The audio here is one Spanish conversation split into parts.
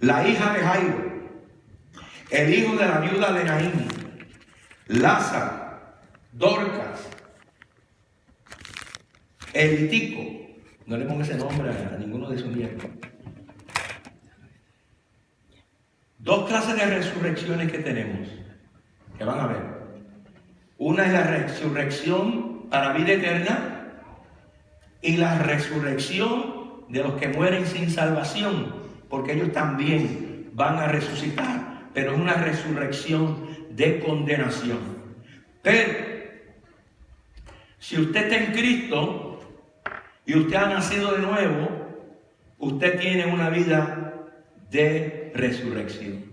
la hija de Jairo, el hijo de la viuda de Naín, Lázaro, Dorcas, el Tico. No le ponga ese nombre a ninguno de sus nietos. Dos clases de resurrecciones que tenemos, que van a ver. Una es la resurrección para vida eterna y la resurrección de los que mueren sin salvación, porque ellos también van a resucitar, pero es una resurrección de condenación. Pero si usted está en Cristo y usted ha nacido de nuevo, usted tiene una vida de resurrección.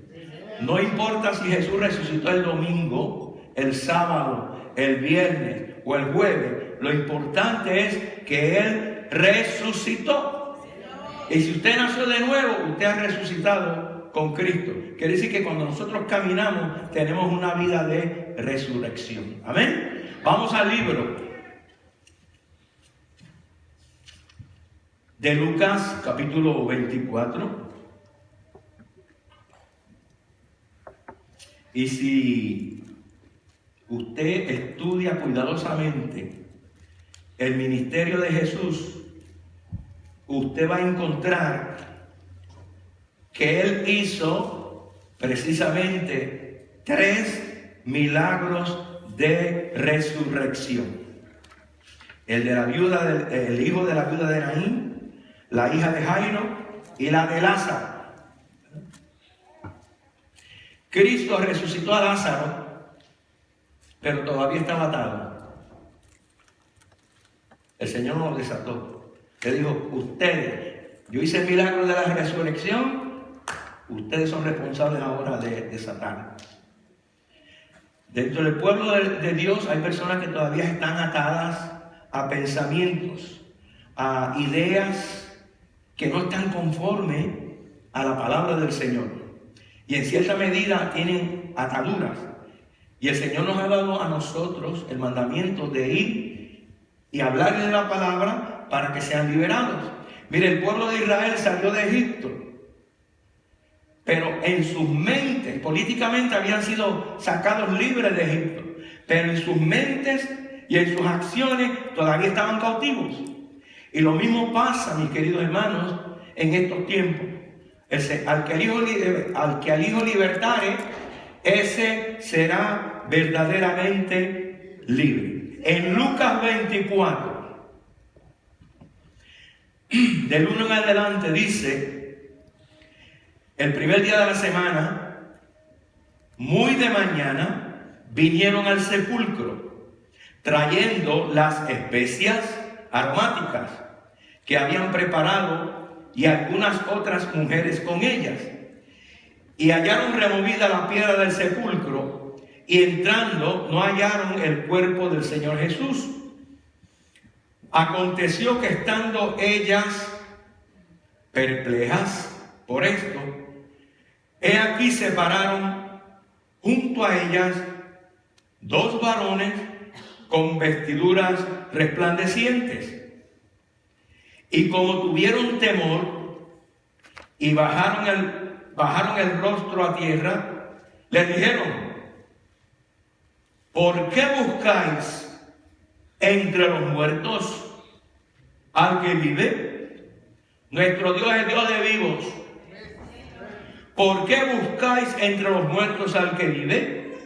No importa si Jesús resucitó el domingo, el sábado, el viernes o el jueves, lo importante es que Él resucitó. Y si usted nació de nuevo, usted ha resucitado con Cristo. Quiere decir que cuando nosotros caminamos, tenemos una vida de resurrección. Amén. Vamos al libro de Lucas, capítulo 24. Y si usted estudia cuidadosamente el ministerio de Jesús, usted va a encontrar que Él hizo precisamente 3 milagros de resurrección. El de la viuda, el hijo de la viuda de Naín, la hija de Jairo y la de Lázaro. Cristo resucitó a Lázaro, pero todavía estaba atado. El Señor nos desató. Le dijo: ustedes, yo hice el milagro de la resurrección, ustedes son responsables ahora de desatar. Dentro del pueblo de Dios hay personas que todavía están atadas a pensamientos, a ideas que no están conformes a la palabra del Señor. Y en cierta medida tienen ataduras. Y el Señor nos ha dado a nosotros el mandamiento de ir y hablarles de la palabra para que sean liberados. Mire, el pueblo de Israel salió de Egipto, pero en sus mentes, políticamente habían sido sacados libres de Egipto, pero en sus mentes y en sus acciones todavía estaban cautivos. Y lo mismo pasa, mis queridos hermanos, en estos tiempos. Al que al Hijo libertare, ese será verdaderamente libre. En Lucas 24, del 1 en adelante, dice: el primer día de la semana, muy de mañana, vinieron al sepulcro, trayendo las especias aromáticas que habían preparado, y algunas otras mujeres con ellas. Y hallaron removida la piedra del sepulcro, y entrando no hallaron el cuerpo del Señor Jesús. Aconteció que estando ellas perplejas por esto, he aquí se pararon junto a ellas 2 varones con vestiduras resplandecientes. Y como tuvieron temor y bajaron el rostro a tierra, les dijeron: ¿por qué buscáis entre los muertos al que vive? Nuestro Dios es Dios de vivos. ¿Por qué buscáis entre los muertos al que vive?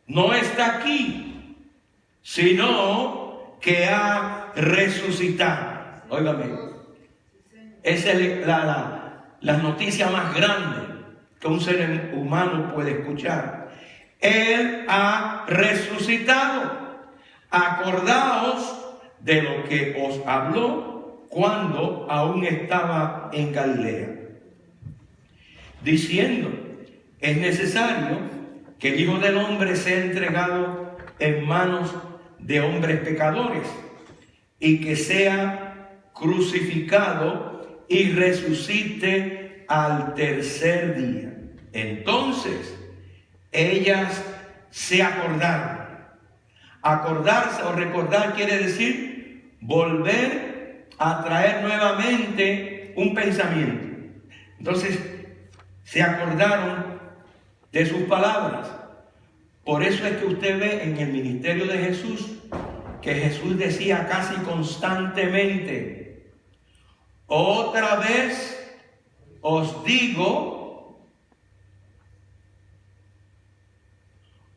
No está aquí, sino que ha resucitado. Óigame, esa es la noticia más grande que un ser humano puede escuchar. Él ha resucitado. Acordaos de lo que os habló cuando aún estaba en Galilea, diciendo: es necesario que el Hijo del Hombre sea entregado en manos de hombres pecadores, y que sea crucificado y resucite al tercer día. Entonces ellas se acordaron. Acordarse o recordar quiere decir volver a traer nuevamente un pensamiento. Entonces, se acordaron de sus palabras. Por eso es que usted ve en el ministerio de Jesús que Jesús decía casi constantemente: otra vez os digo,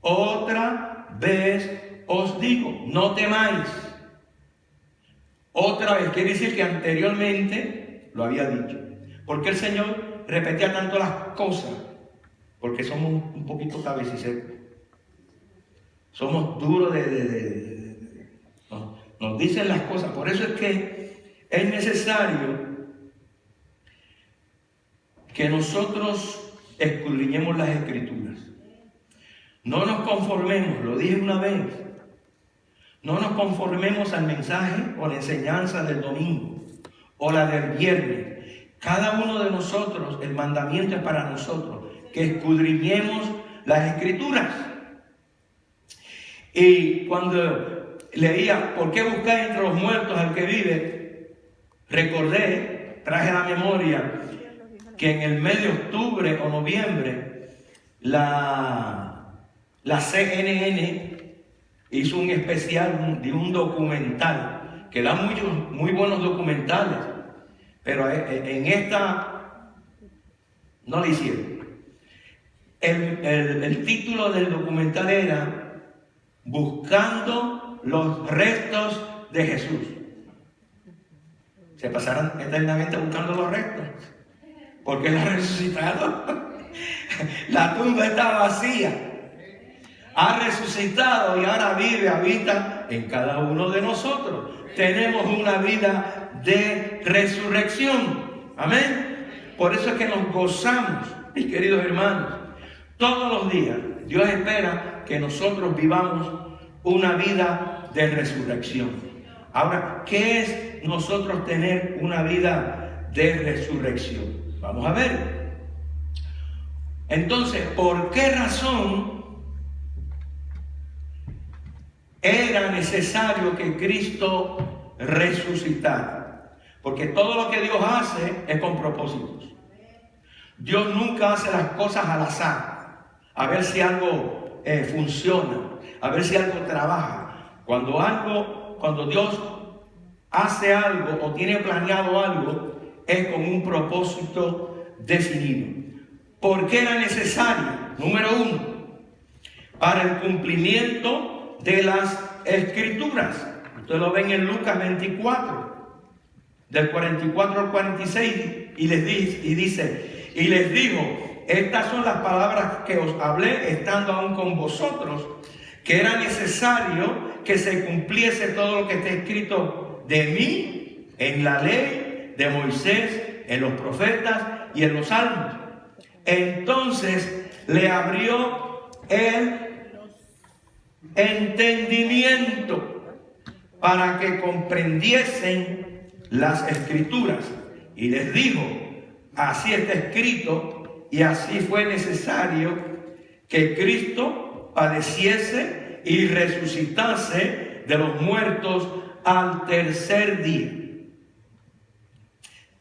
otra vez os digo, no temáis. Otra vez, quiere decir que anteriormente lo había dicho. ¿Por qué el Señor repetía tanto las cosas? Porque somos un poquito cabecisecos. Somos duros nos dicen las cosas. Por eso es que es necesario que nosotros escudriñemos las Escrituras. No nos conformemos, lo dije una vez, no nos conformemos al mensaje o la enseñanza del domingo o la del viernes. Cada uno de nosotros, el mandamiento es para nosotros, que escudriñemos las Escrituras. Y cuando leía, ¿por qué buscar entre los muertos al que vive? Traje a la memoria que en el mes de octubre o noviembre, la CNN hizo un especial de un documental, que da muy buenos documentales, pero en esta no lo hicieron. El título del documental era Buscando los restos de Jesús. Se pasarán eternamente buscando los restos, porque Él ha resucitado. La tumba está vacía. Ha resucitado y ahora vive, habita en cada uno de nosotros. Tenemos una vida de resurrección. Amén. Por eso es que nos gozamos, mis queridos hermanos. Todos los días Dios espera que nosotros vivamos una vida de resurrección. Ahora, ¿qué es nosotros tener una vida de resurrección? Vamos a ver. Entonces, ¿por qué razón era necesario que Cristo resucitara? Porque todo lo que Dios hace es con propósitos. Dios nunca hace las cosas al azar, a ver si algo funciona, a ver si algo trabaja. Cuando Dios hace algo o tiene planeado algo, es con un propósito definido. ¿Por qué era necesario? Número uno, para el cumplimiento de las Escrituras. Ustedes lo ven en Lucas 24, del 44 al 46, y dice, y les dijo: estas son las palabras que os hablé estando aún con vosotros, que era necesario que se cumpliese todo lo que está escrito de mí en la ley de Moisés, en los profetas y en los salmos. Entonces le abrió el entendimiento para que comprendiesen las Escrituras, y les dijo: así está escrito, y así fue necesario que Cristo padeciese y resucitase de los muertos al tercer día.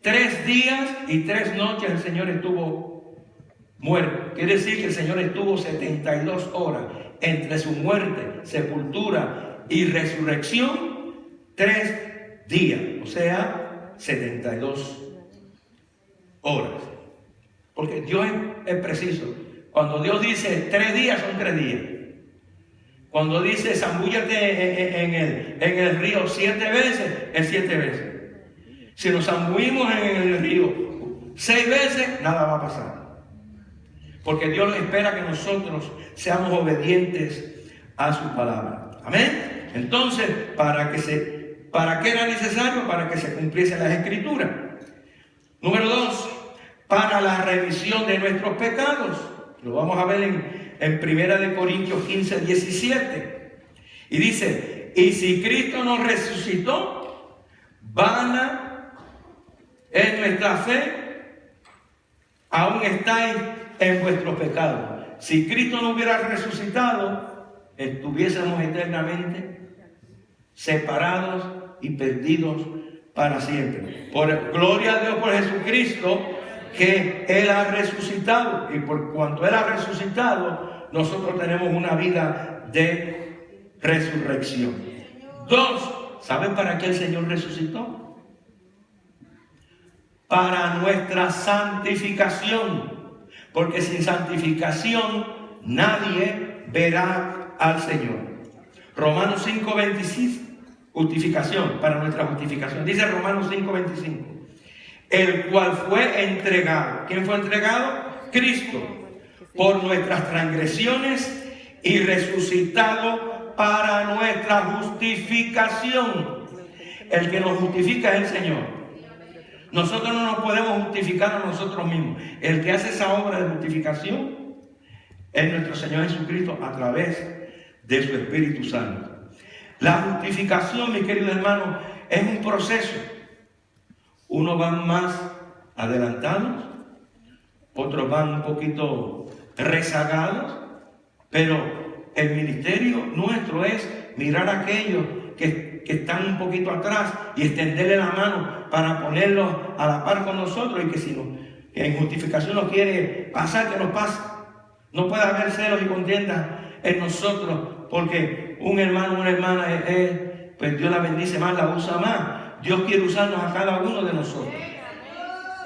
3 días y 3 noches el Señor estuvo muerto. Quiere decir que el Señor estuvo 72 horas entre su muerte, sepultura y resurrección. 3 días, o sea, 72 horas. Porque Dios es preciso. Cuando Dios dice 3 días, son 3 días. Cuando dice zambúllate en el río 7 veces, es 7 veces. Si nos zambullimos en el río 6 veces, nada va a pasar. Porque Dios espera que nosotros seamos obedientes a su palabra. Amén. Entonces, ¿para qué era necesario? Para que se cumpliesen las Escrituras. Número 2, para la remisión de nuestros pecados. Lo vamos a ver en 1 Corintios 15, 17. Y dice: y si Cristo nos resucitó, vana es nuestra fe, aún estáis en vuestros pecados. Si Cristo no hubiera resucitado, estuviésemos eternamente separados y perdidos para siempre. Por gloria a Dios por Jesucristo, que Él ha resucitado. Y por cuanto Él ha resucitado, nosotros tenemos una vida de resurrección. 2, ¿saben para qué el Señor resucitó? Para nuestra santificación. Porque sin santificación nadie verá al Señor. Romanos 5:25, justificación, para nuestra justificación. Dice Romanos 5:25, el cual fue entregado. ¿Quién fue entregado? Cristo, por nuestras transgresiones y resucitado para nuestra justificación. El que nos justifica es el Señor. Nosotros no nos podemos justificar a nosotros mismos. El que hace esa obra de justificación es nuestro Señor Jesucristo a través de su Espíritu Santo. La justificación, mis queridos hermanos, es un proceso. Unos van más adelantados, otros van un poquito rezagados, pero el ministerio nuestro es mirar a aquellos que están un poquito atrás y extenderle la mano para ponerlos a la par con nosotros, y que si que en justificación nos quiere pasar, que nos pase. No puede haber celos y contiendas en nosotros, porque un hermano o una hermana pues Dios la bendice más, la usa más. Dios quiere usarnos a cada uno de nosotros,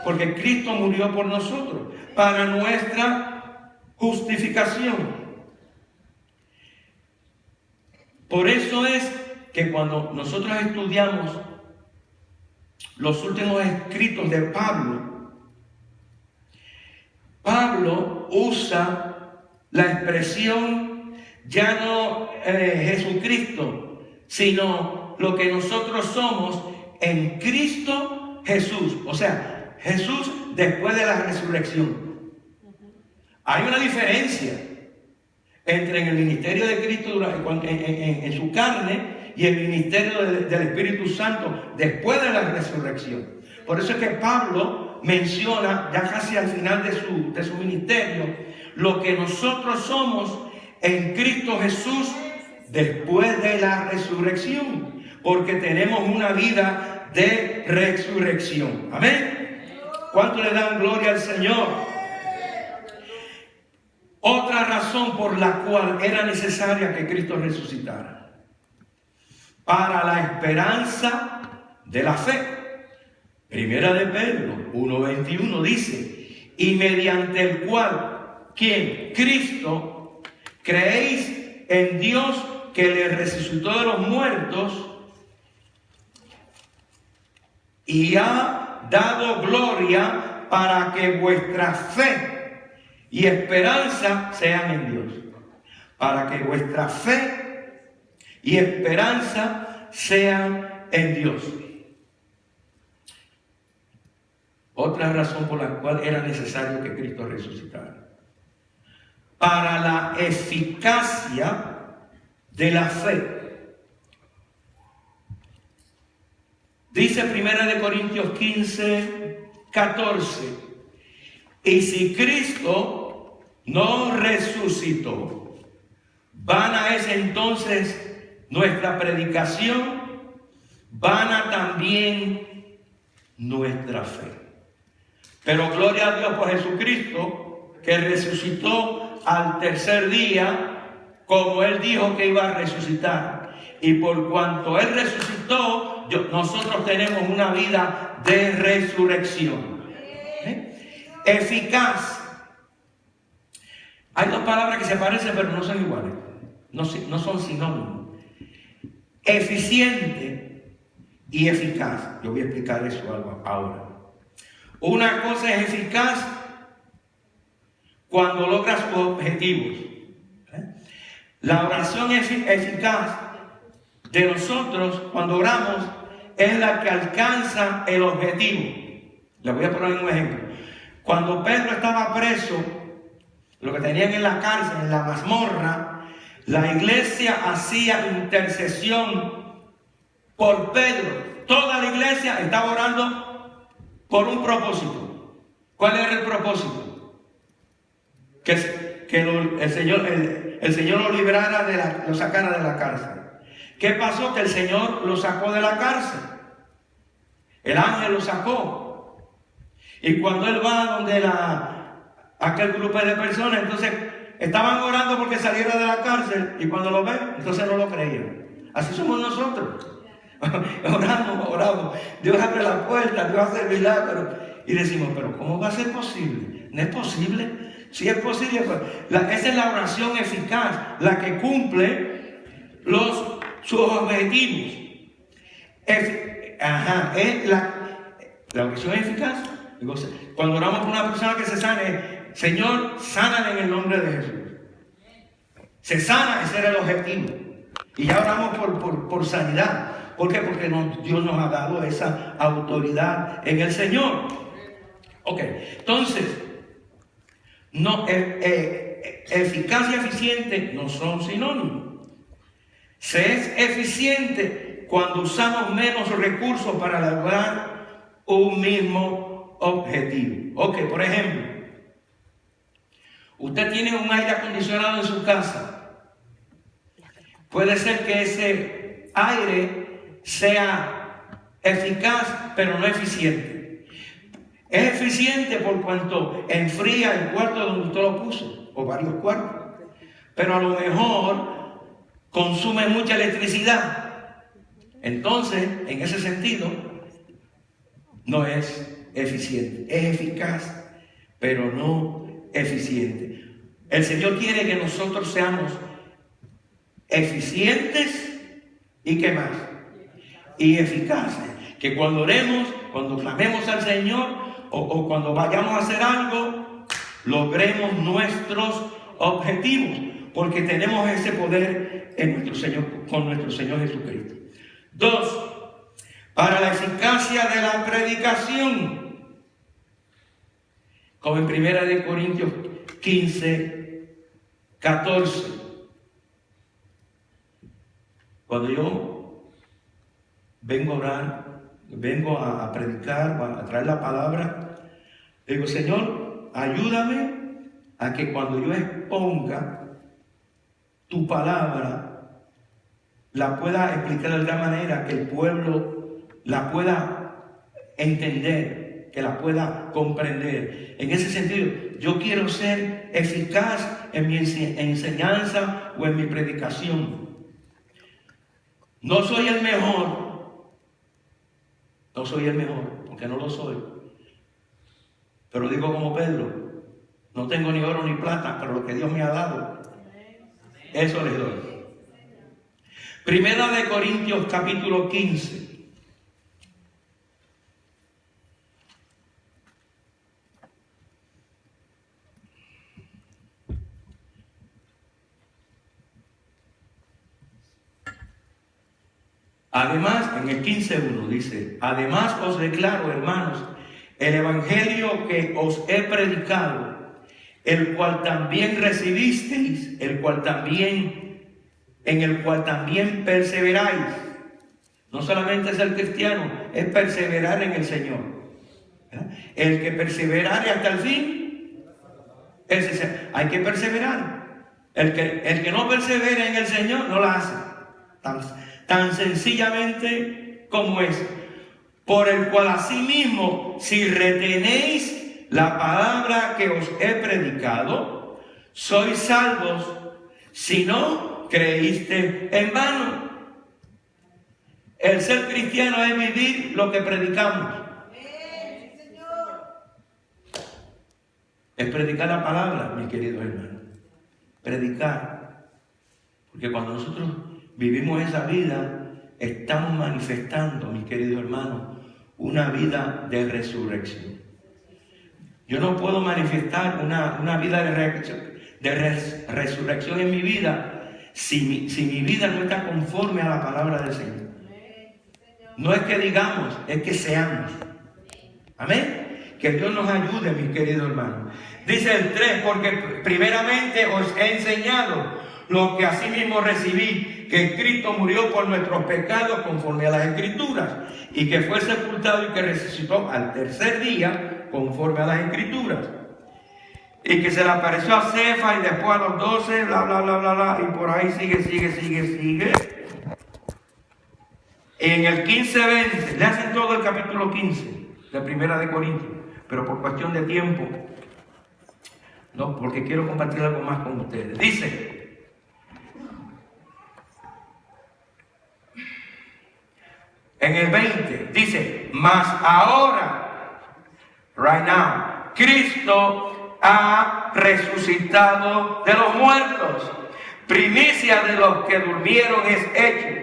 porque Cristo murió por nosotros, para nuestra justificación. Por eso es que cuando nosotros estudiamos los últimos escritos de Pablo usa la expresión ya no Jesucristo, sino lo que nosotros somos en Cristo Jesús. O sea, Jesús después de la resurrección. Hay una diferencia entre el ministerio de Cristo en su carne y el ministerio del Espíritu Santo después de la resurrección. Por eso es que Pablo menciona ya casi al final de su ministerio lo que nosotros somos en Cristo Jesús después de la resurrección, porque tenemos una vida de resurrección. Amén. ¿Cuánto le dan gloria al Señor? Otra razón por la cual era necesaria que Cristo resucitara: para la esperanza de la fe. Primera de Pedro 1:21 dice: y mediante el cual, ¿quién? Cristo, creéis en Dios que le resucitó de los muertos y ha dado gloria, para que vuestra fe y esperanza sean en Dios. Para que vuestra fe y esperanza sean en Dios. Otra razón por la cual era necesario que Cristo resucitara: para la eficacia de la fe. Dice 1 Corintios 15:14: y si Cristo no resucitó, vana es entonces nuestra predicación, vana también nuestra fe. Pero gloria a Dios por Jesucristo, que resucitó al tercer día, como Él dijo que iba a resucitar. Y por cuanto Él resucitó, nosotros tenemos una vida de resurrección. Eficaz. Hay dos palabras que se parecen pero no son iguales. No son sinónimos. Eficiente y eficaz. Yo voy a explicar eso ahora. Una cosa es eficaz cuando logra sus objetivos. La oración eficaz de nosotros cuando oramos es la que alcanza el objetivo. Les voy a poner un ejemplo. Cuando Pedro estaba preso, lo que tenían en la cárcel, en la mazmorra, la iglesia hacía intercesión por Pedro. Toda la iglesia estaba orando por un propósito. ¿Cuál era el propósito? Que el Señor lo librara, lo sacara de la cárcel. ¿Qué pasó? Que el Señor lo sacó de la cárcel. El ángel lo sacó. Y cuando él va donde aquel grupo de personas, entonces estaban orando porque saliera de la cárcel, y cuando lo ven, entonces no lo creían. Así somos nosotros. Oramos, Dios abre la puerta, Dios hace el milagro, y decimos, pero ¿cómo va a ser posible? ¿No es posible? Si es posible, pues, esa es la oración eficaz, la que cumple sus objetivos. Es la oración eficaz. Cuando oramos por una persona que se sane, Señor, sánale en el nombre de Jesús. Se sana, ese era el objetivo. Y ya oramos por sanidad. ¿Por qué? Porque Dios nos ha dado esa autoridad en el Señor. Ok, entonces, eficacia y eficiente no son sinónimos. Se es eficiente cuando usamos menos recursos para lograr un mismo objetivo. Ok, por ejemplo, usted tiene un aire acondicionado en su casa. Puede ser que ese aire sea eficaz, pero no eficiente. Es eficiente por cuanto enfría el cuarto donde usted lo puso, o varios cuartos. Pero a lo mejor consume mucha electricidad. Entonces, en ese sentido, no es eficiente. Es eficaz, pero no eficiente. El Señor quiere que nosotros seamos eficientes y ¿qué más? Y eficaces. Que cuando oremos, cuando clamemos al Señor o cuando vayamos a hacer algo, logremos nuestros objetivos, porque tenemos ese poder en nuestro Señor, con nuestro Señor Jesucristo. 2. Para la eficacia de la predicación, como en 1 Corintios 15, 14. Cuando yo vengo a orar, vengo a predicar, a traer la palabra, digo, Señor, ayúdame a que cuando yo exponga tu palabra, la pueda explicar de tal manera que el pueblo la pueda entender, que la pueda comprender. En ese sentido, yo quiero ser eficaz en mi enseñanza o en mi predicación. No soy el mejor, porque no lo soy. Pero digo como Pedro, no tengo ni oro ni plata, pero lo que Dios me ha dado, eso les doy. 1 Corintios capítulo 15. Además, en el 15:1 dice, además os declaro, hermanos, el evangelio que os he predicado, el cual también recibisteis, en el cual también perseveráis. No solamente ser cristiano, es perseverar en el Señor. ¿Verdad? El que perseverare hasta el fin, hay que perseverar. El que no persevera en el Señor no la hace. Tan sencillamente como es. Por el cual asimismo, si retenéis la palabra que os he predicado, sois salvos, si no creíste en vano. El ser cristiano es vivir lo que predicamos. Es predicar la palabra, mis queridos hermanos. Predicar. Porque cuando nosotros vivimos esa vida, estamos manifestando, mis queridos hermanos, una vida de resurrección. Yo no puedo manifestar una vida de resurrección en mi vida si mi vida no está conforme a la palabra del Señor. No es que digamos, es que seamos. Amén. Que Dios nos ayude, mis queridos hermanos. Dice el 3, porque primeramente os he enseñado lo que asimismo recibí, que Cristo murió por nuestros pecados conforme a las Escrituras, y que fue sepultado y que resucitó al tercer día conforme a las Escrituras, y que se le apareció a Cefas y después a los 12, bla, bla, bla, bla, bla, y por ahí sigue. En el 15:20, le hacen todo el capítulo 15 de 1 Corintios, pero por cuestión de tiempo, no, porque quiero compartir algo más con ustedes. Dice, en el 20, dice, mas ahora, right now, Cristo ha resucitado de los muertos. Primicia de los que durmieron es hecho.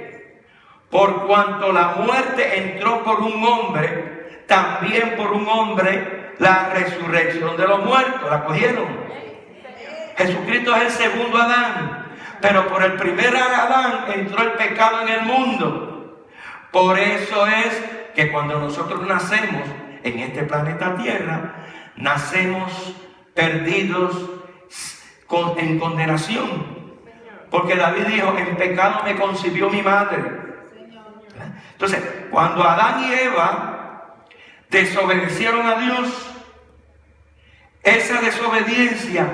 Por cuanto la muerte entró por un hombre, también por un hombre la resurrección de los muertos. ¿La cogieron? Jesucristo es el segundo Adán, pero por el primer Adán entró el pecado en el mundo. Por eso es que cuando nosotros nacemos en este planeta Tierra, nacemos perdidos en condenación. Porque David dijo, en pecado me concibió mi madre. Entonces, cuando Adán y Eva desobedecieron a Dios, esa desobediencia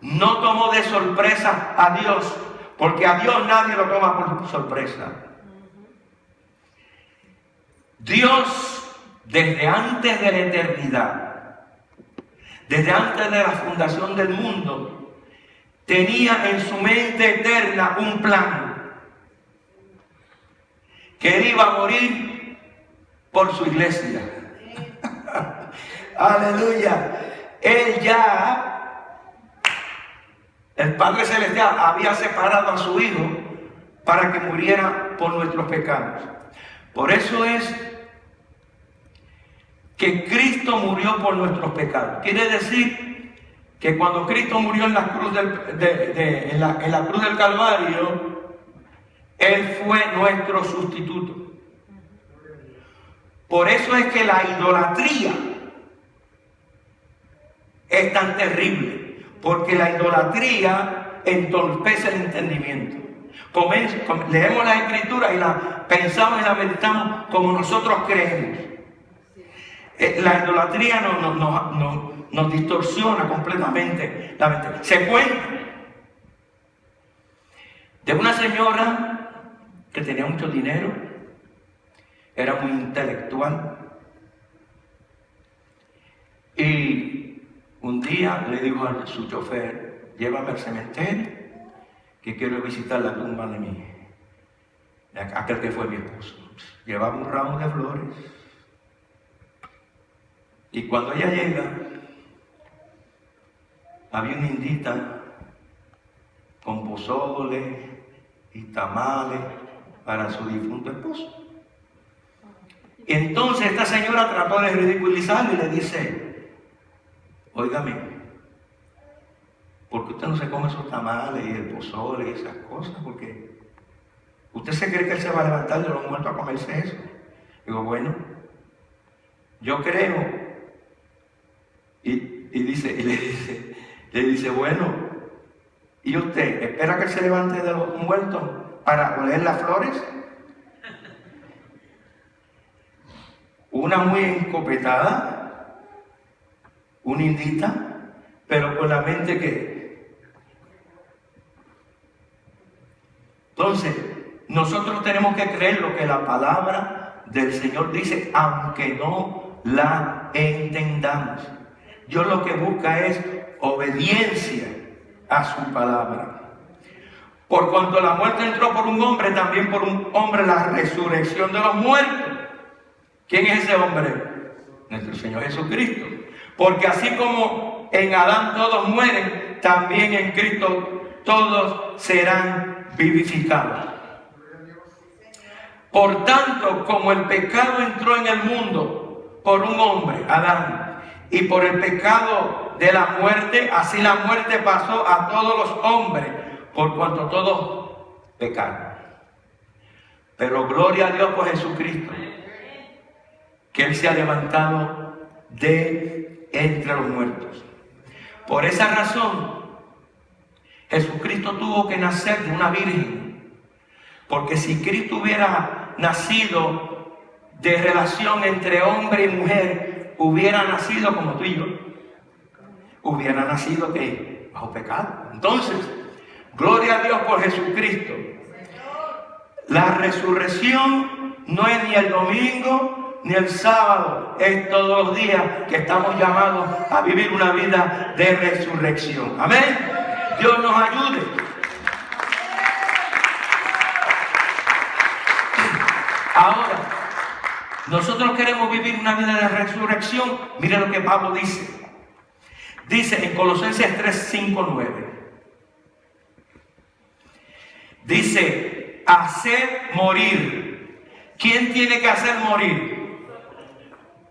no tomó de sorpresa a Dios, porque a Dios nadie lo toma por sorpresa. Dios, desde antes de la eternidad, desde antes de la fundación del mundo, tenía en su mente eterna un plan. Que Él iba a morir por su iglesia. Aleluya. Él ya, el Padre Celestial, había separado a su Hijo para que muriera por nuestros pecados. Por eso es que Cristo murió por nuestros pecados. Quiere decir que cuando Cristo murió en la cruz en la cruz del Calvario, Él fue nuestro sustituto. Por eso es que la idolatría es tan terrible, porque la idolatría entorpece el entendimiento. Leemos la Escritura y la pensamos y la meditamos como nosotros creemos. La idolatría nos distorsiona completamente la mente. Se cuenta de una señora que tenía mucho dinero, era muy intelectual, y un día le dijo a su chofer, llévame al cementerio, que quiero visitar la tumba de aquel que fue mi esposo. Llevaba un ramo de flores, y cuando ella llega, había una indita con pozole y tamales para su difunto esposo. Entonces esta señora trató de ridiculizarlo y le dice, óigame, ¿por qué usted no se come esos tamales y el pozole y esas cosas? Porque ¿usted se cree que él se va a levantar de los muertos a comerse eso? Digo, bueno, yo creo. Le dice, bueno, ¿y usted espera que él se levante de los muertos para oler las flores? Una muy encopetada, una indita, pero con la mente que... Entonces, nosotros tenemos que creer lo que la palabra del Señor dice, aunque no la entendamos. Dios lo que busca es obediencia a su palabra. Por cuanto la muerte entró por un hombre, también por un hombre la resurrección de los muertos. ¿Quién es ese hombre? Nuestro Señor Jesucristo. Porque así como en Adán todos mueren, también en Cristo todos serán vivificados. Por tanto, como el pecado entró en el mundo por un hombre, Adán, y por el pecado de la muerte, así la muerte pasó a todos los hombres, por cuanto todos pecaron. Pero gloria a Dios por Jesucristo, que Él se ha levantado de entre los muertos. Por esa razón, Jesucristo tuvo que nacer de una virgen, porque si Cristo hubiera nacido de relación entre hombre y mujer, hubiera nacido como tú y yo, hubiera nacido que bajo pecado. Entonces, gloria a Dios por Jesucristo. La resurrección no es ni el domingo, ni el sábado, es todos los días que estamos llamados a vivir una vida de resurrección. Amén. Dios nos ayude. Ahora, nosotros queremos vivir una vida de resurrección. Mire lo que Pablo dice. Dice en Colosenses 3, 5, 9. Dice, hacer morir. ¿Quién tiene que hacer morir?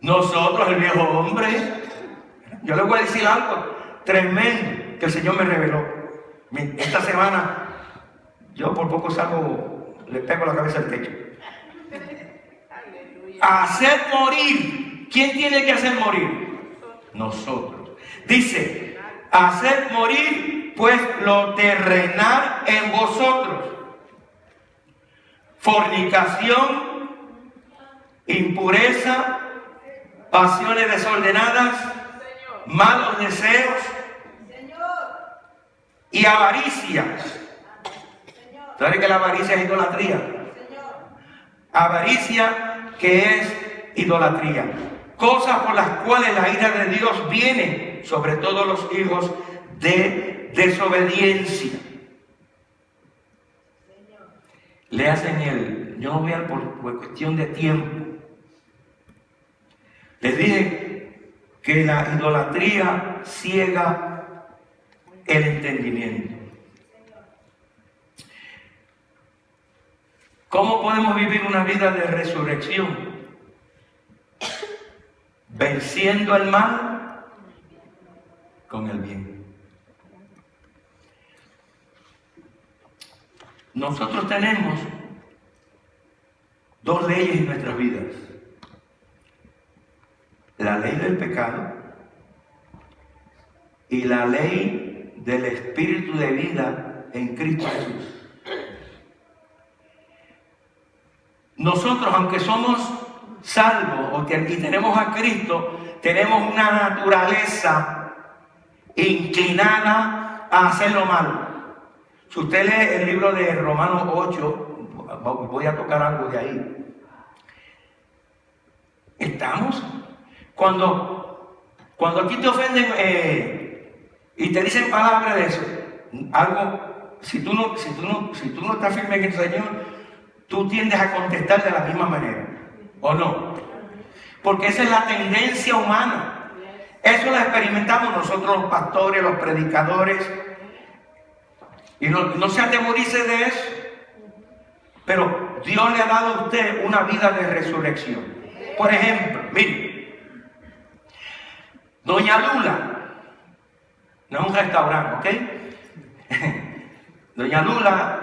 Nosotros, el viejo hombre. Yo les voy a decir algo tremendo que el Señor me reveló. Esta semana, yo por poco salgo, le pego la cabeza al techo. Hacer morir. ¿Quién tiene que hacer morir? Nosotros. Dice, hacer morir pues lo terrenal en vosotros. Fornicación, impureza, pasiones desordenadas, malos deseos y avaricia. ¿Sabe que la avaricia es idolatría? Avaricia, que es idolatría. Cosas por las cuales la ira de Dios viene sobre todos los hijos de desobediencia. Le hacen yo no voy a ir por cuestión de tiempo. Les dije que la idolatría ciega el entendimiento. ¿Cómo podemos vivir una vida de resurrección? Venciendo el mal con el bien. Nosotros tenemos dos leyes en nuestras vidas. La ley del pecado y la ley del espíritu de vida en Cristo Jesús. Nosotros, aunque somos salvos y tenemos a Cristo, tenemos una naturaleza inclinada a hacer lo malo. Si usted lee el libro de Romanos 8, voy a tocar algo de ahí. Estamos, cuando a ti te ofenden y te dicen palabras de eso, algo, si tú no estás firme en el Señor, tú tiendes a contestar de la misma manera, ¿o no? Porque esa es la tendencia humana. Eso lo experimentamos nosotros los pastores, los predicadores. Y no se atemorice de eso. Pero Dios le ha dado a usted una vida de resurrección. Por ejemplo, mire, Doña Lula, no es un restaurante, ¿ok? Doña Lula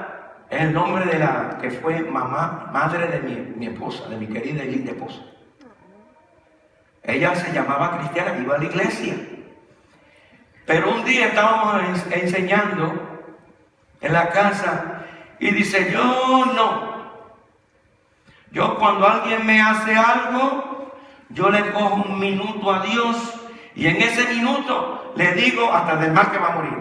es el nombre de la que fue madre de mi esposa, de mi querida y linda esposa. Ella se llamaba cristiana, iba a la iglesia. Pero un día estábamos enseñando en la casa y dice, yo cuando alguien me hace algo, yo le cojo un minuto a Dios y en ese minuto le digo hasta del mal que va a morir.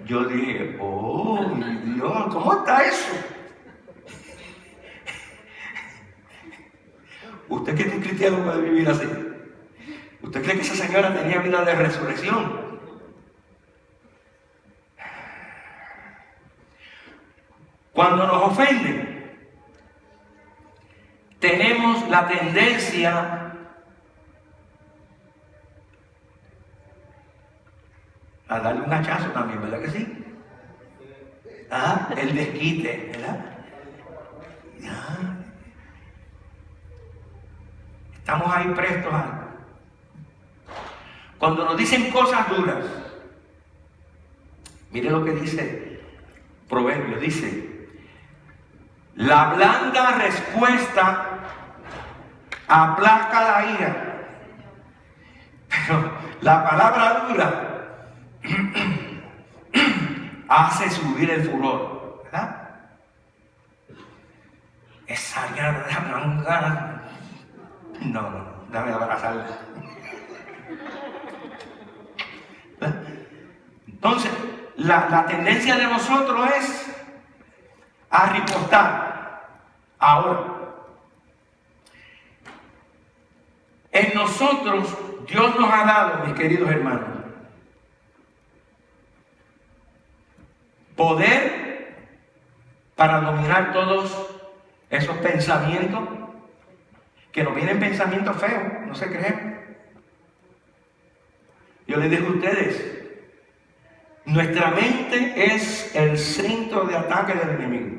Yo dije, oh, mi Dios, ¿cómo está eso? ¿Usted cree que un cristiano puede vivir así? ¿Usted cree que esa señora tenía vida de resurrección? Cuando nos ofenden, tenemos la tendencia a darle un hachazo también, ¿verdad que sí? El desquite, ¿verdad? Estamos ahí prestos a... Cuando nos dicen cosas duras, mire lo que dice Proverbios, dice, la blanda respuesta aplaca la ira, pero la palabra dura hace subir el furor, ¿verdad? Esa gana, no, dame abrazarla. Entonces, la tendencia de nosotros es a ripostar. Ahora, en nosotros Dios nos ha dado, mis queridos hermanos, poder para dominar todos esos pensamientos, que nos vienen pensamientos feos, no se crean. Yo les digo a ustedes, nuestra mente es el centro de ataque del enemigo.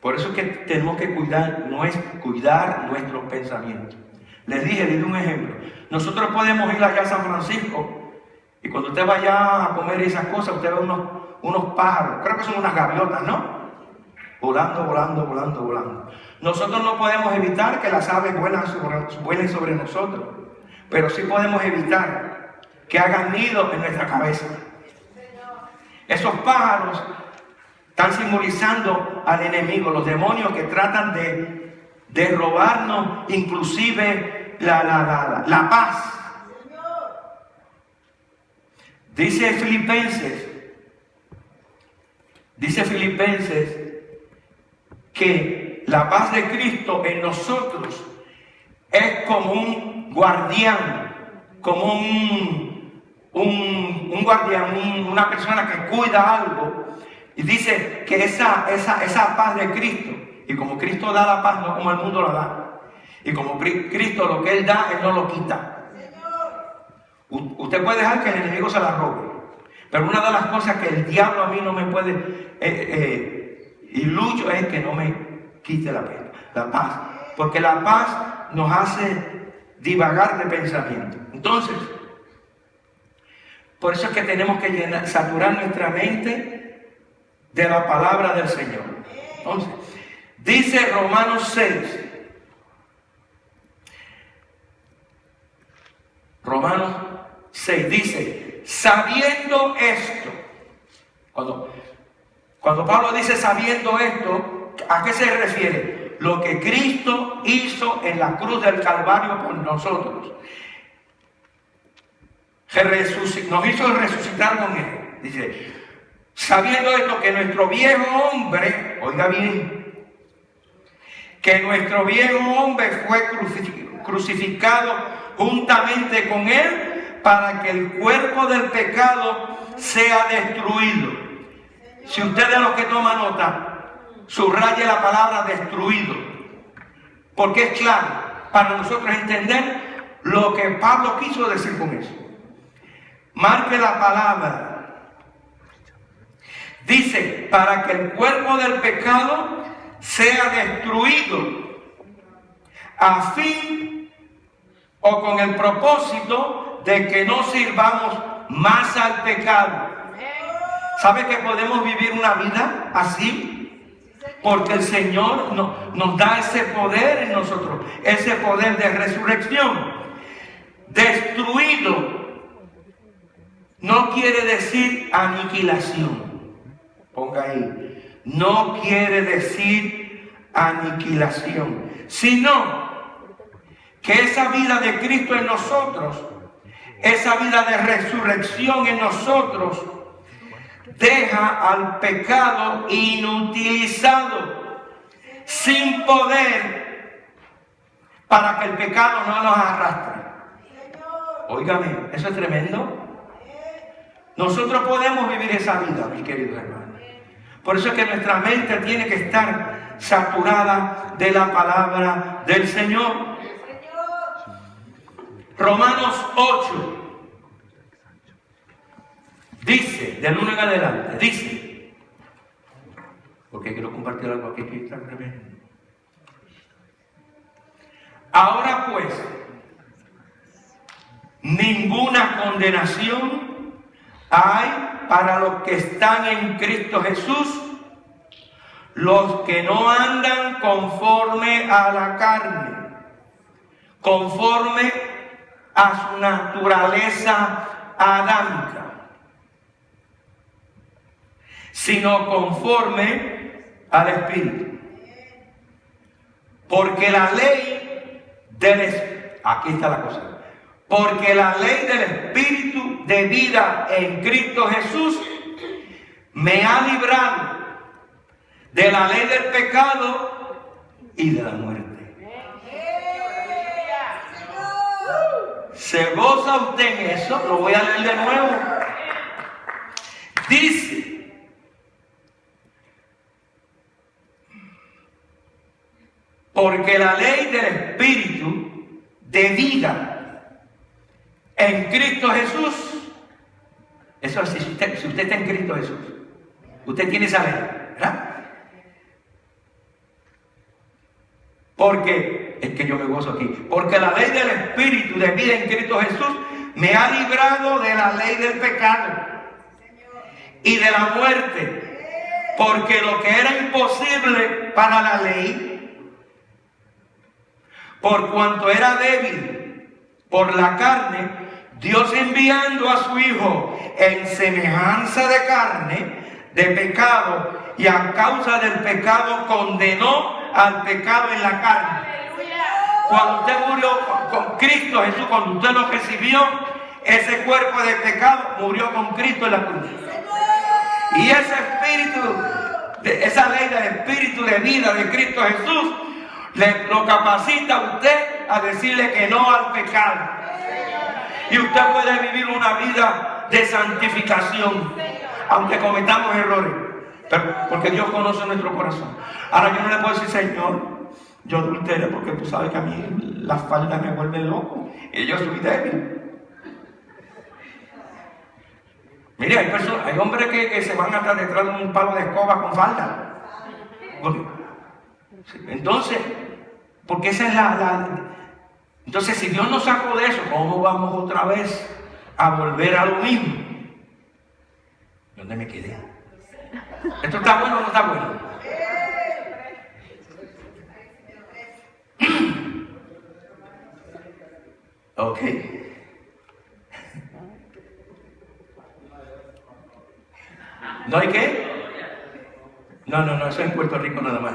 Por eso es que tenemos que cuidar nuestros pensamientos. Les di un ejemplo. Nosotros podemos ir allá a San Francisco y cuando usted vaya a comer esas cosas, usted ve unos pájaros, creo que son unas gaviotas, ¿no? Volando. Nosotros no podemos evitar que las aves vuelen sobre nosotros, pero sí podemos evitar que hagan nido en nuestra cabeza. Esos pájaros están simbolizando al enemigo, los demonios que tratan de robarnos inclusive la paz. Dice Filipenses que la paz de Cristo en nosotros es como un guardián, como un guardián, una persona que cuida algo. Y dice que esa paz de Cristo, y como Cristo da la paz, no como el mundo la da, y como Cristo lo que Él da, Él no lo quita. Usted puede dejar que el enemigo se la robe, pero una de las cosas que el diablo a mí no me puede y lucho es que no me quite la paz, porque la paz nos hace divagar de pensamiento. Entonces, por eso es que tenemos que saturar nuestra mente de la palabra del Señor. Entonces, dice Romanos 6 dice, sabiendo esto, cuando Pablo dice sabiendo esto, ¿a qué se refiere? Lo que Cristo hizo en la cruz del Calvario por nosotros. Nos hizo resucitar con Él. Dice, sabiendo esto, que nuestro viejo hombre, oiga bien, que nuestro viejo hombre fue crucificado juntamente con Él para que el cuerpo del pecado sea destruido. Si usted de los que toma nota, subraye la palabra destruido, porque es clave para nosotros entender lo que Pablo quiso decir con eso. Marque la palabra. Dice, para que el cuerpo del pecado sea destruido, a fin o con el propósito de que no sirvamos más al pecado. ¿Sabe que podemos vivir una vida así? Porque el Señor nos da ese poder en nosotros, ese poder de resurrección. Destruido no quiere decir aniquilación. Ponga ahí. No quiere decir aniquilación, sino que esa vida de Cristo en nosotros, esa vida de resurrección en nosotros, deja al pecado inutilizado, sin poder, para que el pecado no nos arrastre. Óigame, eso es tremendo. Nosotros podemos vivir esa vida, mis queridos hermanos. Por eso es que nuestra mente tiene que estar saturada de la palabra del Señor. Romanos 8 dice, del 1 en adelante, dice, porque quiero compartir algo aquí que está tremendo. Ahora pues, ninguna condenación hay para los que están en Cristo Jesús, los que no andan conforme a la carne, conforme a su naturaleza adámica, sino conforme al Espíritu. Porque la ley aquí está la cosa. Porque la ley del Espíritu de vida en Cristo Jesús me ha librado de la ley del pecado y de la muerte. ¿Se goza usted en eso? Lo voy a leer de nuevo. Dice: porque la ley del Espíritu de vida en Cristo Jesús, eso es, si usted está en Cristo Jesús, usted tiene esa ley, ¿verdad? Porque, es que yo me gozo aquí, porque la ley del Espíritu de vida en Cristo Jesús me ha librado de la ley del pecado y de la muerte, porque lo que era imposible para la ley, por cuanto era débil por la carne, Dios enviando a su Hijo en semejanza de carne, de pecado, y a causa del pecado condenó al pecado en la carne. Cuando usted murió con Cristo Jesús, cuando usted lo recibió, ese cuerpo de pecado murió con Cristo en la cruz. Y ese espíritu, esa ley del espíritu de vida de Cristo Jesús, lo capacita a usted a decirle que no al pecado. Y usted puede vivir una vida de santificación, aunque cometamos errores, pero porque Dios conoce nuestro corazón. Ahora yo no le puedo decir: Señor, yo adulteré porque tú sabes que a mí las faldas me vuelven loco y yo soy débil. Mire, hay hombres que se van hasta detrás de un palo de escoba con falda. Entonces, porque esa es entonces, si Dios nos sacó de eso, ¿cómo vamos otra vez a volver a lo mismo? ¿Dónde me quedé? ¿Esto está bueno o no está bueno? Ok. ¿No hay qué? No, eso es en Puerto Rico nada más.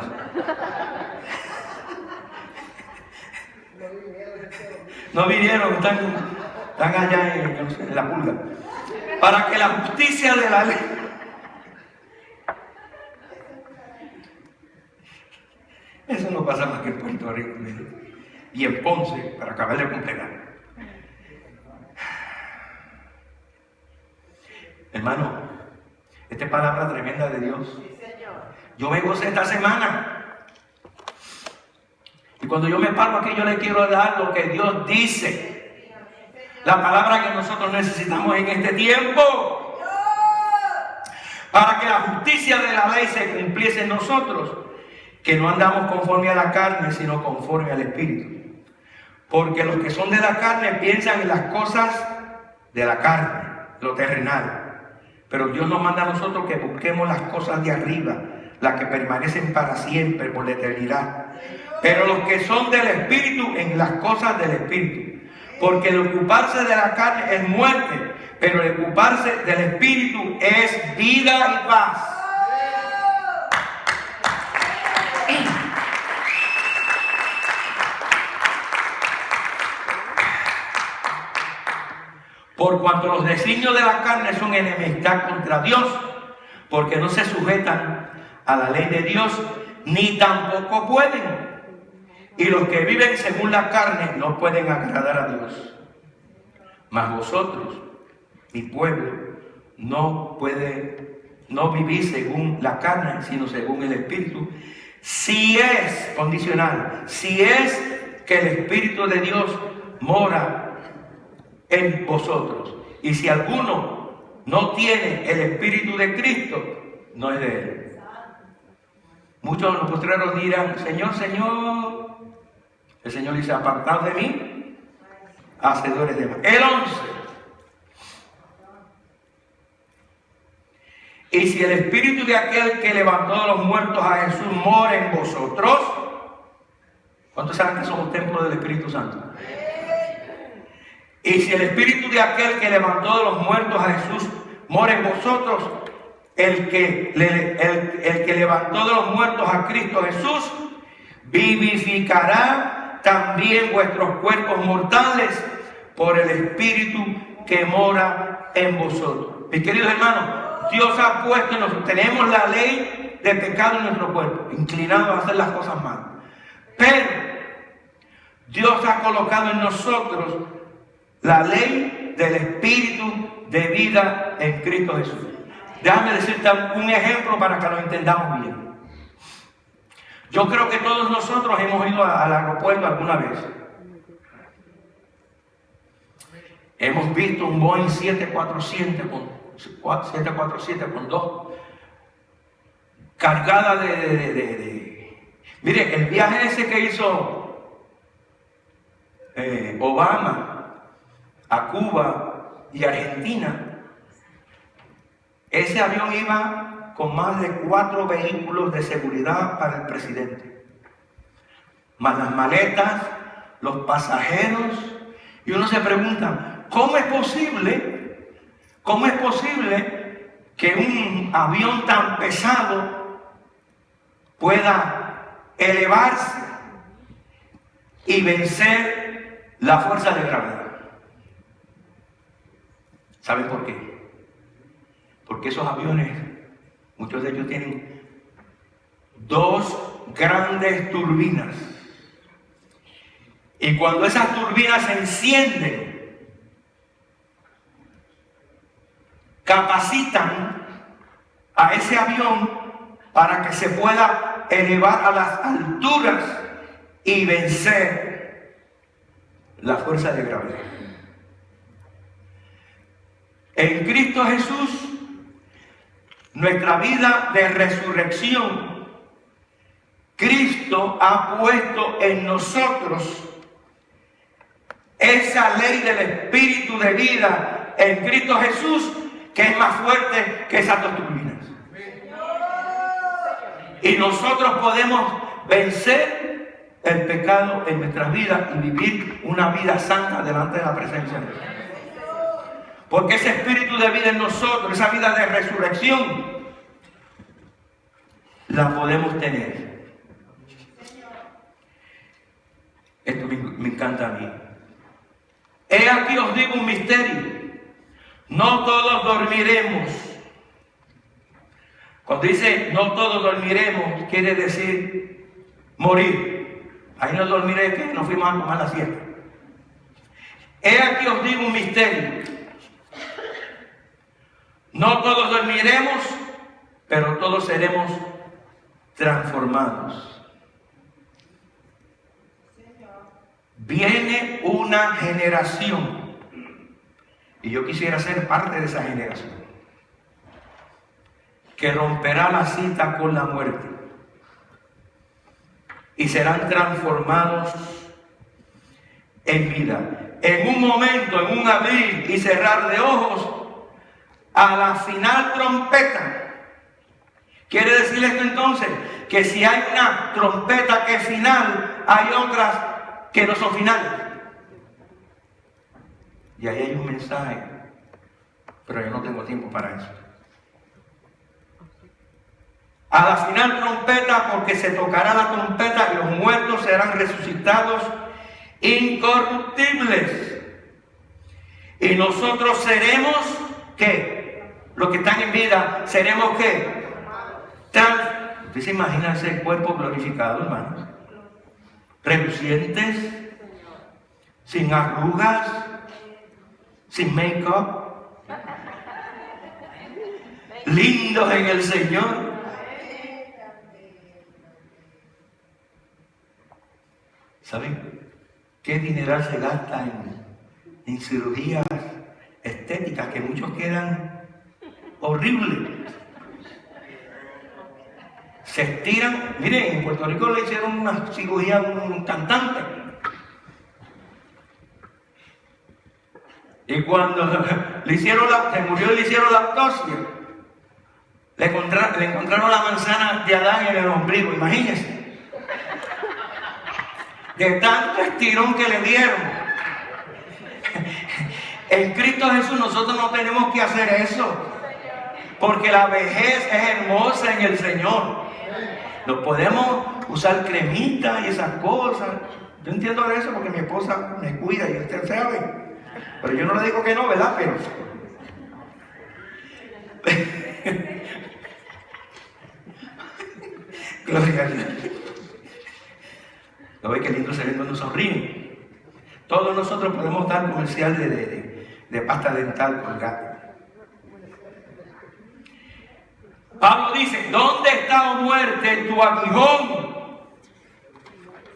No vinieron, están allá en la pulga. Para que la justicia de la ley. Eso no pasa más que en Puerto Rico y en Ponce, para acabar de completar. Hermano, esta es palabra tremenda de Dios. Yo me gocé esta semana. Y cuando yo me paro aquí, yo le quiero dar lo que Dios dice. La palabra que nosotros necesitamos en este tiempo. Para que la justicia de la ley se cumpliese en nosotros. Que no andamos conforme a la carne, sino conforme al Espíritu. Porque los que son de la carne piensan en las cosas de la carne, lo terrenal. Pero Dios nos manda a nosotros que busquemos las cosas de arriba, las que permanecen para siempre, por la eternidad. Pero los que son del Espíritu, en las cosas del Espíritu. Porque el ocuparse de la carne es muerte, pero el ocuparse del Espíritu es vida y paz. Por cuanto los designios de la carne son enemistad contra Dios, porque no se sujetan a la ley de Dios, ni tampoco pueden. Y los que viven según la carne no pueden agradar a Dios. Mas vosotros, mi pueblo, no vivís según la carne, sino según el Espíritu. Si es, condicional, si es que el Espíritu de Dios mora en vosotros. Y si alguno no tiene el Espíritu de Cristo, no es de él. Muchos de los postreros dirán: Señor, Señor. El Señor dice: apartad de mí, hacedores de mal. El 11. Y si el Espíritu de aquel que levantó de los muertos a Jesús mora en vosotros, ¿cuántos saben que somos templo del Espíritu Santo? Y si el Espíritu de aquel que levantó de los muertos a Jesús mora en vosotros, el que levantó de los muertos a Cristo Jesús, vivificará también vuestros cuerpos mortales por el Espíritu que mora en vosotros. Mis queridos hermanos, Dios ha puesto en nosotros, tenemos la ley de pecado en nuestro cuerpo, inclinados a hacer las cosas malas. Pero Dios ha colocado en nosotros la ley del Espíritu de vida en Cristo Jesús. Déjame decirte un ejemplo para que lo entendamos bien. Yo creo que todos nosotros hemos ido al aeropuerto alguna vez. Hemos visto un Boeing 747 con dos cargada Mire, el viaje ese que hizo Obama a Cuba y Argentina, ese avión iba con más de 4 vehículos de seguridad para el presidente, más las maletas, los pasajeros, y uno se pregunta, ¿cómo es posible que un avión tan pesado pueda elevarse y vencer la fuerza de gravedad? ¿Saben por qué? Porque esos aviones, muchos de ellos tienen 2 grandes turbinas. Y cuando esas turbinas se encienden, capacitan a ese avión para que se pueda elevar a las alturas y vencer la fuerza de gravedad. En Cristo Jesús, nuestra vida de resurrección, Cristo ha puesto en nosotros esa ley del Espíritu de vida en Cristo Jesús, que es más fuerte que esas 2 turbinas. Y nosotros podemos vencer el pecado en nuestras vidas y vivir una vida santa delante de la presencia de Dios. Porque ese espíritu de vida en nosotros, esa vida de resurrección, la podemos tener. Esto me encanta a mí. He aquí os digo un misterio. No todos dormiremos. Cuando dice no todos dormiremos, quiere decir morir. Ahí no dormiré, que no fuimos a tomar la siesta. He aquí os digo un misterio. No todos dormiremos, pero todos seremos transformados. Viene una generación, y yo quisiera ser parte de esa generación, que romperá la cita con la muerte y serán transformados en vida. En un momento, en un abrir y cerrar de ojos, a la final trompeta. Quiere decir esto entonces que si hay una trompeta que es final, hay otras que no son finales. Y ahí hay un mensaje, pero yo no tengo tiempo para eso. A la final trompeta, porque se tocará la trompeta y los muertos serán resucitados incorruptibles. Y nosotros seremos, ¿qué? Los que están en vida, seremos, ¿qué? ¿Usted se imagina ese cuerpo glorificado, hermanos? Relucientes, sin arrugas, sin make-up, lindos en el Señor. ¿Saben qué dineral se gasta en cirugías estéticas que muchos quedan horribles? Se estiran. Miren, en Puerto Rico le hicieron una cirugía a un cantante. Y cuando se murió y le hicieron la autopsia, le encontraron la manzana de Adán en el ombligo, imagínense. De tanto estirón que le dieron. En Cristo Jesús nosotros no tenemos que hacer eso, porque la vejez es hermosa en el Señor. No podemos usar cremita y esas cosas. Yo entiendo de eso porque mi esposa me cuida y usted sabe. Pero yo no le digo que no, ¿verdad? Pero gloria a Dios. ¿Lo ve qué lindo se ve cuando sonríen? Todos nosotros podemos dar comercial de pasta dental Colgate. Pablo dice, ¿dónde está, oh muerte, tu aguijón?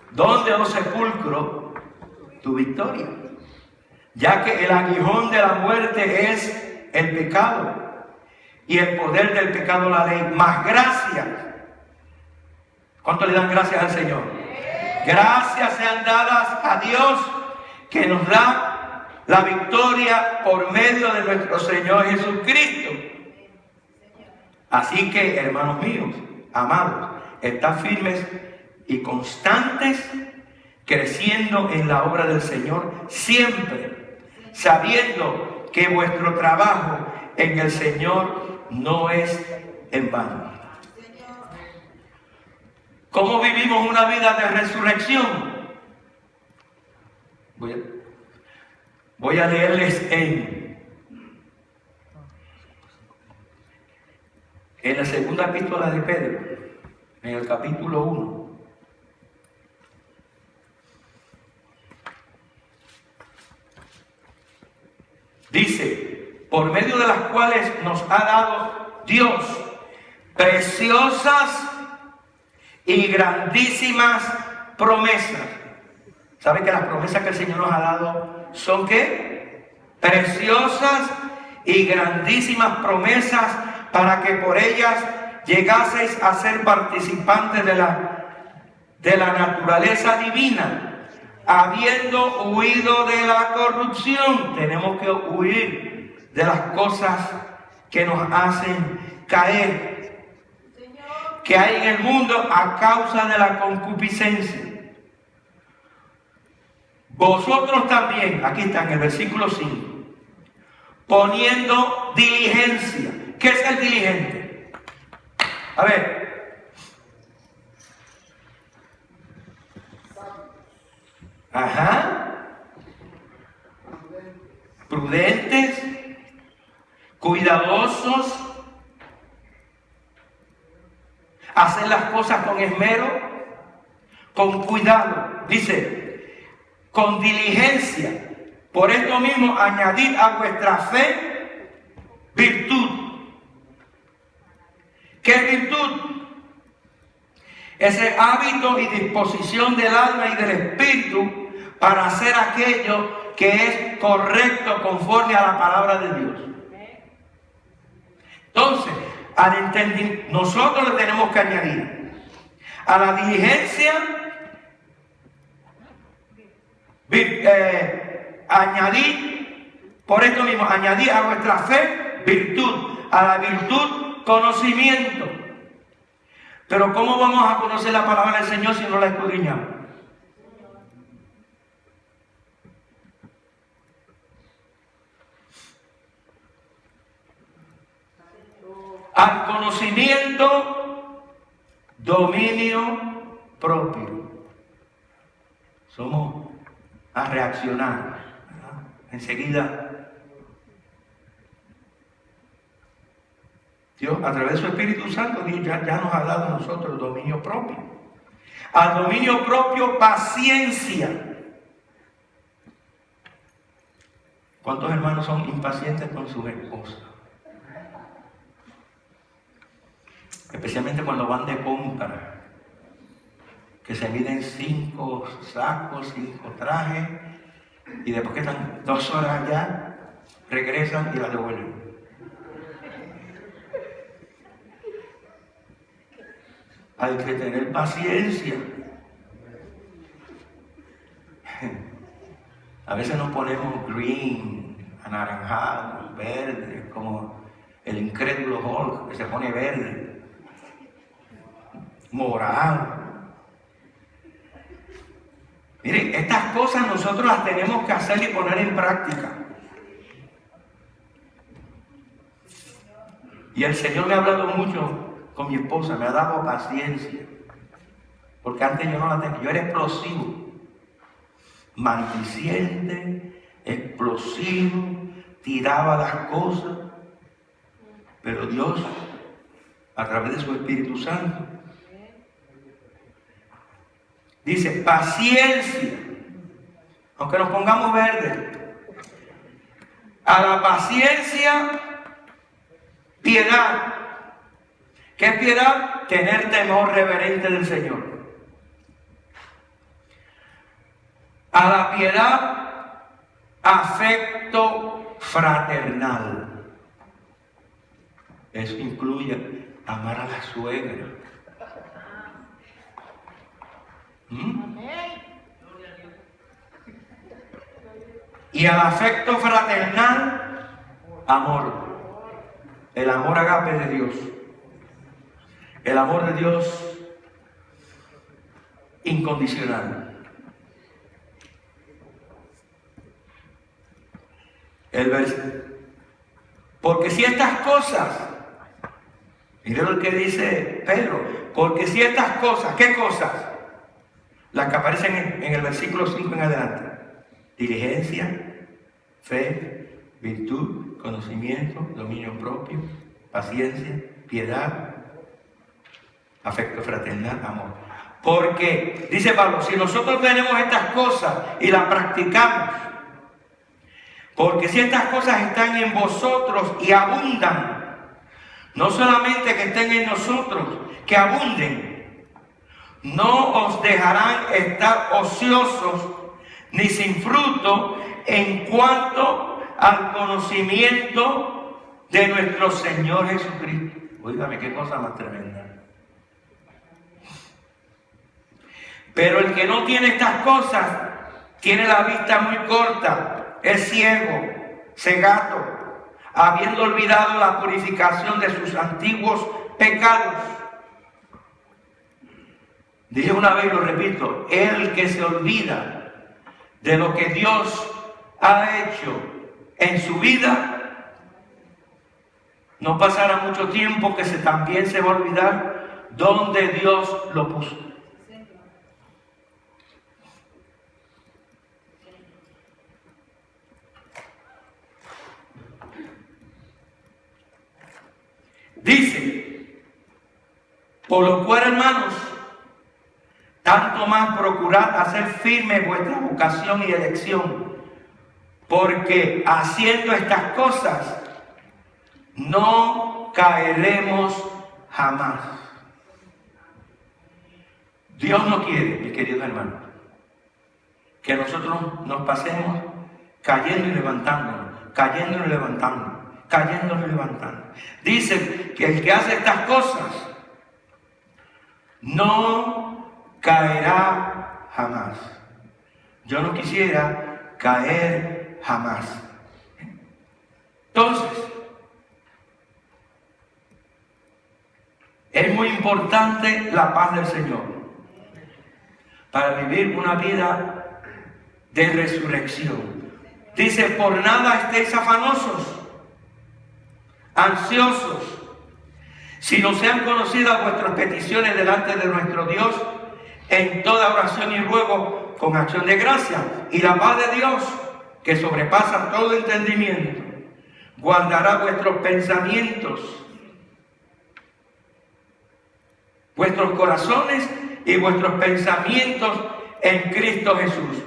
¿Dónde, oh sepulcro, tu victoria? Ya que el aguijón de la muerte es el pecado, y el poder del pecado la ley. Más gracias. ¿Cuánto le dan gracias al Señor? Gracias sean dadas a Dios, que nos da la victoria por medio de nuestro Señor Jesucristo. Así que, hermanos míos, amados, estad firmes y constantes, creciendo en la obra del Señor, siempre sabiendo que vuestro trabajo en el Señor no es en vano. ¿Cómo vivimos una vida de resurrección? Voy a leerles en la segunda epístola de Pedro, en el capítulo 1. Dice, por medio de las cuales nos ha dado Dios preciosas y grandísimas promesas. ¿Sabe que las promesas que el Señor nos ha dado son qué? Preciosas y grandísimas promesas, para que por ellas llegaseis a ser participantes de la naturaleza divina, habiendo huido de la corrupción. Tenemos que huir de las cosas que nos hacen caer, que hay en el mundo a causa de la concupiscencia. Vosotros también, aquí está en el versículo 5, poniendo diligencia. ¿Qué es el diligente? A ver. Ajá. Prudentes, cuidadosos, hacer las cosas con esmero, con cuidado. Dice, con diligencia. Por esto mismo añadid a vuestra fe virtud. ¿Qué es virtud? Ese hábito y disposición del alma y del espíritu para hacer aquello que es correcto conforme a la palabra de Dios. Entonces, al entendimiento, nosotros le tenemos que añadir a la diligencia, añadir, por esto mismo, añadir a vuestra fe virtud, a la virtud conocimiento. Pero ¿cómo vamos a conocer la palabra del Señor si no la escudriñamos? Al conocimiento, dominio propio. Somos a reaccionar, ¿verdad? Enseguida Dios, a través de su Espíritu Santo, Dios ya nos ha dado a nosotros el dominio propio. Al dominio propio, paciencia. ¿Cuántos hermanos son impacientes con sus esposas? Especialmente cuando van de compra, que se miden 5 sacos, 5 trajes, y después que están 2 horas allá, regresan y la devuelven. Hay que tener paciencia. A veces nos ponemos green, anaranjado, verde, como el incrédulo Hulk, que se pone verde, morado. Miren, estas cosas nosotros las tenemos que hacer y poner en práctica. Y el Señor me ha hablado mucho con mi esposa, me ha dado paciencia, porque antes yo no la tenía. Yo era explosivo, maldiciente, explosivo, tiraba las cosas, pero Dios, a través de su Espíritu Santo, dice paciencia, aunque nos pongamos verdes. A la paciencia, piedad. ¿Qué es piedad? Tener temor reverente del Señor. A la piedad, afecto fraternal. Eso incluye amar a la suegra. Y al afecto fraternal, amor. El amor agape de Dios. El amor de Dios incondicional. Porque si estas cosas, miren lo que dice Pedro, porque si estas cosas, ¿qué cosas? Las que aparecen en el versículo 5 en adelante. Diligencia, fe, virtud, conocimiento, dominio propio, paciencia, piedad, afecto fraternal, amor. Porque, dice Pablo, si nosotros tenemos estas cosas y las practicamos, porque si estas cosas están en vosotros y abundan, no solamente que estén en nosotros, que abunden, no os dejarán estar ociosos ni sin fruto en cuanto al conocimiento de nuestro Señor Jesucristo. Óigame, qué cosa más tremenda. Pero el que no tiene estas cosas tiene la vista muy corta, es ciego, cegato, habiendo olvidado la purificación de sus antiguos pecados. Dije una vez y lo repito, el que se olvida de lo que Dios ha hecho en su vida, no pasará mucho tiempo que también se va a olvidar dónde Dios lo puso. Dice, por lo cual, hermanos, tanto más procurad hacer firme vuestra vocación y elección, porque haciendo estas cosas no caeremos jamás. Dios no quiere, mis queridos hermanos, que nosotros nos pasemos cayendo y levantándonos, cayendo y levantándonos, cayendo y levantando. Dice que el que hace estas cosas no caerá jamás. Yo no quisiera caer jamás. Entonces, es muy importante la paz del Señor para vivir una vida de resurrección. Dice, por nada estéis afanosos, ansiosos, sino sean conocidas vuestras peticiones delante de nuestro Dios en toda oración y ruego con acción de gracia. Y la paz de Dios, que sobrepasa todo entendimiento, guardará vuestros pensamientos, vuestros corazones y vuestros pensamientos en Cristo Jesús.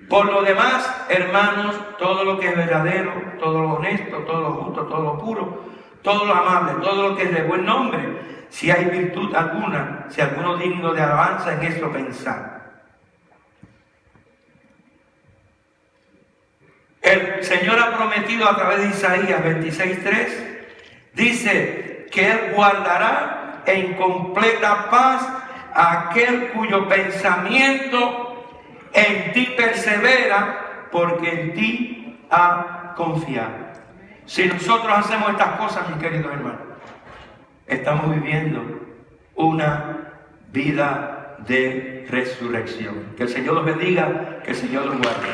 Por lo demás, hermanos, todo lo que es verdadero, todo lo honesto, todo lo justo, todo lo puro, todo lo amable, todo lo que es de buen nombre, si hay virtud alguna, si alguno digno de alabanza, en eso pensad. El Señor ha prometido a través de Isaías 26:3, dice que Él guardará en completa paz a aquel cuyo pensamiento en ti persevera, porque en ti ha confiado. Si nosotros hacemos estas cosas, mis queridos hermanos, estamos viviendo una vida de resurrección. Que el Señor los bendiga, que el Señor los guarde.